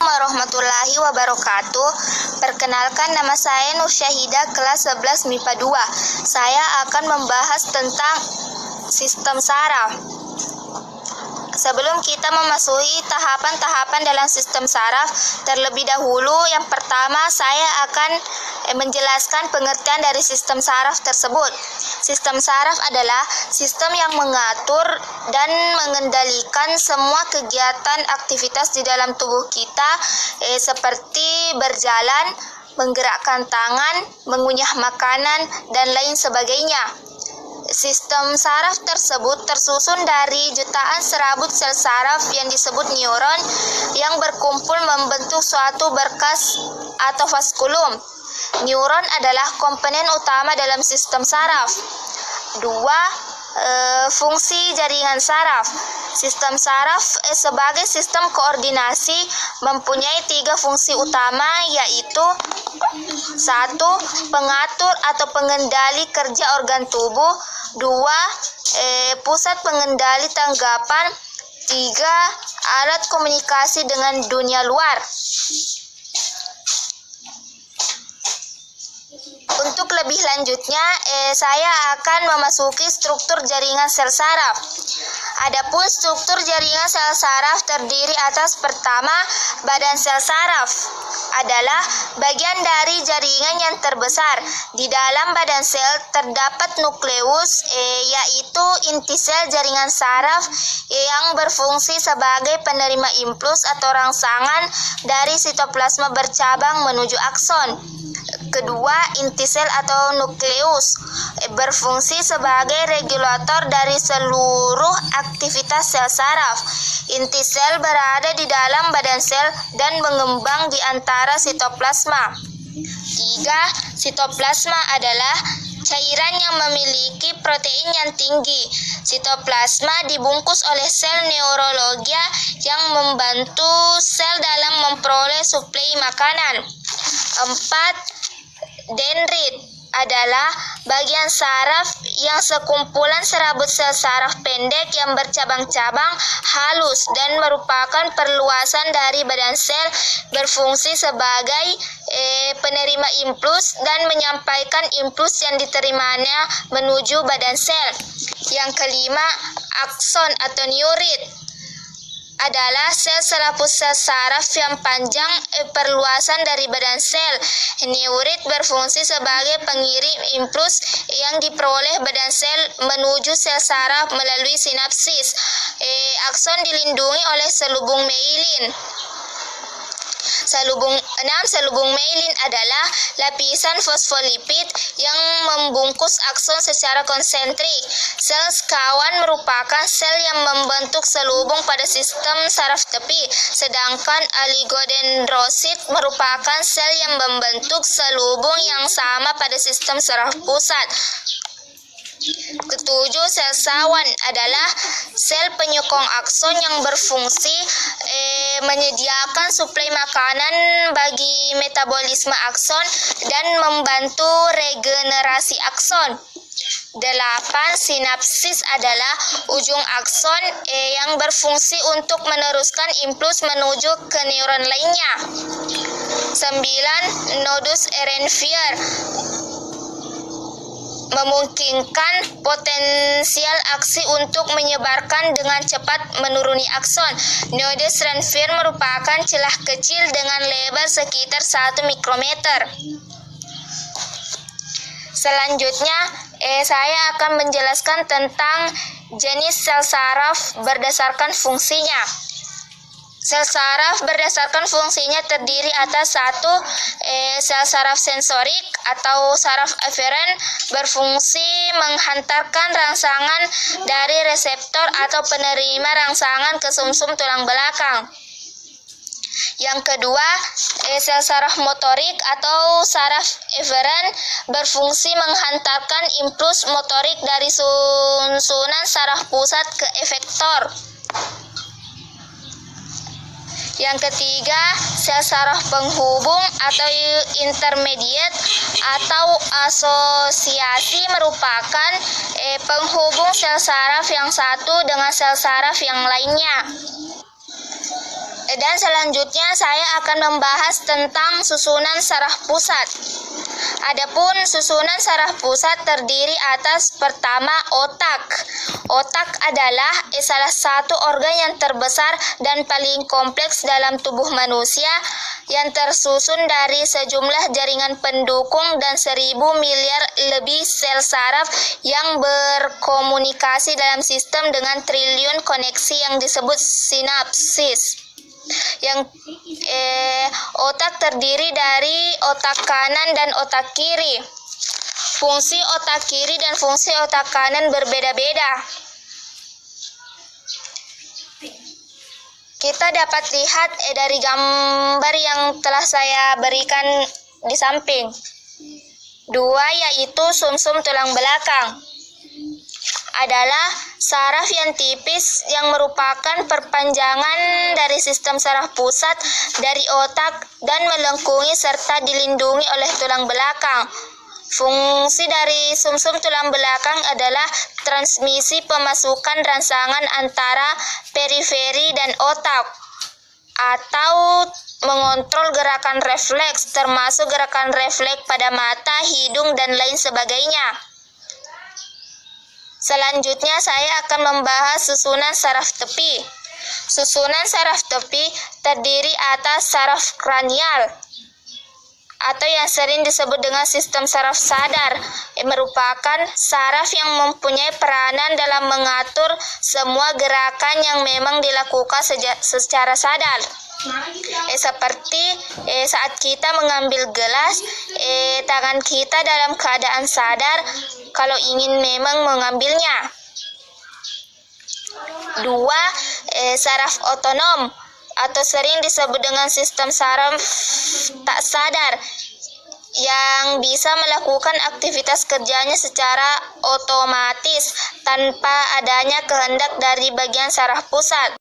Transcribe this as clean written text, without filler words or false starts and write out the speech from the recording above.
Warahmatullahi wabarakatuh. Perkenalkan, nama saya Nur Syahida, kelas 11 MIPA 2. Saya akan membahas tentang sistem saraf. Sebelum kita memasuki tahapan-tahapan dalam sistem saraf, terlebih dahulu yang pertama saya akan menjelaskan pengertian dari sistem saraf tersebut. Sistem saraf adalah sistem yang mengatur dan mengendalikan semua kegiatan aktivitas di dalam tubuh kita, seperti berjalan, menggerakkan tangan, mengunyah makanan, dan lain sebagainya. Sistem saraf tersebut tersusun dari jutaan serabut sel saraf yang disebut neuron yang berkumpul membentuk suatu berkas atau vaskulum. Neuron adalah komponen utama dalam sistem saraf. 2. Fungsi jaringan saraf. Sistem saraf sebagai sistem koordinasi mempunyai 3 fungsi utama, yaitu 1. Pengatur atau pengendali kerja organ tubuh. 2. Pusat pengendali tanggapan. 3. Alat komunikasi dengan dunia luar. Untuk lebih lanjutnya, saya akan memasuki struktur jaringan sel saraf. Adapun struktur jaringan sel saraf terdiri atas pertama, badan sel saraf adalah bagian dari jaringan yang terbesar. Di dalam badan sel terdapat nukleus, yaitu inti sel jaringan saraf yang berfungsi sebagai penerima impuls atau rangsangan dari sitoplasma bercabang menuju akson. Kedua, inti sel atau nukleus berfungsi sebagai regulator dari seluruh aktivitas sel saraf. Inti sel berada di dalam badan sel dan mengembang di antara sitoplasma. 3. Sitoplasma adalah cairan yang memiliki protein yang tinggi. Sitoplasma dibungkus oleh sel neurologia yang membantu sel dalam memperoleh suplai makanan. 4. Dendrit adalah bagian saraf yang sekumpulan serabut sel saraf pendek yang bercabang-cabang halus dan merupakan perluasan dari badan sel, berfungsi sebagai penerima impuls dan menyampaikan impuls yang diterimanya menuju badan sel. Yang kelima, akson atau neurit adalah sel selaput sel saraf yang panjang perluasan dari badan sel. Neurit berfungsi sebagai pengirim impuls yang diperoleh badan sel menuju sel saraf melalui sinapsis. Akson dilindungi oleh selubung myelin. Selubung myelin adalah lapisan fosfolipid yang membungkus akson secara konsentrik. Sel sekawan merupakan sel yang membentuk selubung pada sistem saraf tepi, sedangkan oligodendrosit merupakan sel yang membentuk selubung yang sama pada sistem saraf pusat. Ketujuh, sel sawan adalah sel penyokong akson yang berfungsi menyediakan suplai makanan bagi metabolisme akson dan membantu regenerasi akson. 8. Sinapsis adalah ujung akson yang berfungsi untuk meneruskan impuls menuju ke neuron lainnya. 9. Nodus Ehrenfein memungkinkan potensial aksi untuk menyebarkan dengan cepat menuruni akson. Nodus Ehrenfein merupakan celah kecil dengan lebar sekitar 1 mikrometer. Selanjutnya, saya akan menjelaskan tentang jenis sel saraf berdasarkan fungsinya. Sel saraf berdasarkan fungsinya terdiri atas 1. Sel saraf sensorik atau saraf eferen berfungsi menghantarkan rangsangan dari reseptor atau penerima rangsangan ke sumsum tulang belakang. Yang kedua, sel saraf motorik atau saraf eferen berfungsi menghantarkan impuls motorik dari susunan saraf pusat ke efektor. Yang ketiga, sel saraf penghubung atau intermediate atau asosiasi merupakan penghubung sel saraf yang satu dengan sel saraf yang lainnya. Dan selanjutnya saya akan membahas tentang susunan saraf pusat. Adapun susunan saraf pusat terdiri atas pertama otak. Otak adalah salah satu organ yang terbesar dan paling kompleks dalam tubuh manusia yang tersusun dari sejumlah jaringan pendukung dan 1.000 miliar lebih sel saraf yang berkomunikasi dalam sistem dengan triliun koneksi yang disebut sinapsis. Otak terdiri dari otak kanan dan otak kiri. Fungsi otak kiri dan fungsi otak kanan berbeda-beda. Kita dapat lihat dari gambar yang telah saya berikan di samping. 2 yaitu sumsum tulang belakang. Adalah saraf yang tipis yang merupakan perpanjangan dari sistem saraf pusat dari otak dan melengkungi serta dilindungi oleh tulang belakang. Fungsi dari sumsum tulang belakang adalah transmisi pemasukan rangsangan antara periferi dan otak atau mengontrol gerakan refleks termasuk gerakan refleks pada mata, hidung, dan lain sebagainya. Selanjutnya saya akan membahas susunan saraf tepi. Susunan saraf tepi terdiri atas saraf kranial atau yang sering disebut dengan sistem saraf sadar, merupakan saraf yang mempunyai peranan dalam mengatur semua gerakan yang memang dilakukan secara sadar. Seperti saat kita mengambil gelas, tangan kita dalam keadaan sadar kalau ingin memang mengambilnya. 2. Saraf otonom atau sering disebut dengan sistem saraf tak sadar yang bisa melakukan aktivitas kerjanya secara otomatis tanpa adanya kehendak dari bagian saraf pusat.